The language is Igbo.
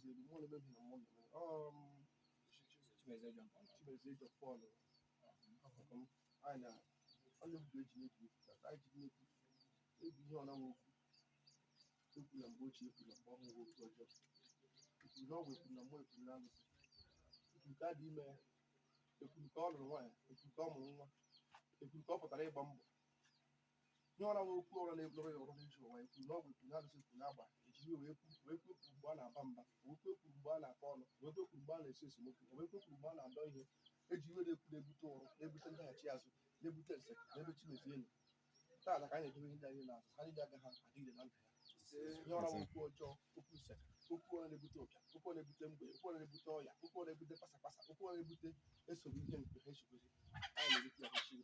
ziri mụ na emebi na mụ Chimezie John Paul anyị na onye bụ eji na-ekwu anyị ji na-ekwu egwu ihe ọ na nwe okwu ekwula mgbe ochie ekwula mgbe ọhụrụ okwu ọjọọ ekwuru na ọgwụ ekwuru na mmụọ ekwuru na alụsị ekwuru ka a dị ime ekwuru ka ọ lụrụ nwaanyị ekwuru ka ọ mụrụ nwa ekwuru ka ọ pụtara ịgba mbọ ihe ọra nwe okwu ọra na-ebulọrọ ya ọrụ n'iji ụwa ekwuru na ọgwụ ekwuru na alụsị ekwuru na agba ejiri wee kwuo mgbe a na-aba mba wee kwuo mgbe a na-akọ ọnụ wee kwuo mgbe a na-esi esemokwu wee kwuo mgbe a na-adọ ihe eji iwe na-ekwu na-ebute ụrụ na-ebute ndaghachi azụ na-ebute nse na-ebe Chimezie elu taa ka anyị na-edobe ndị anyị na-azụ ha niile agaghị adịgide na ndụ ya ihe ọra nwe okwu ọjọọ okwu ise okwu ọra na-ebute ụbịa okwu ọra na-ebute mgbe okwu ọra na-ebute ọya okwu ọra na-ebute pasapasa okwu ọra na-ebute esogbu ihe nke ha esogozi anyị na-ebute ya ụbọchị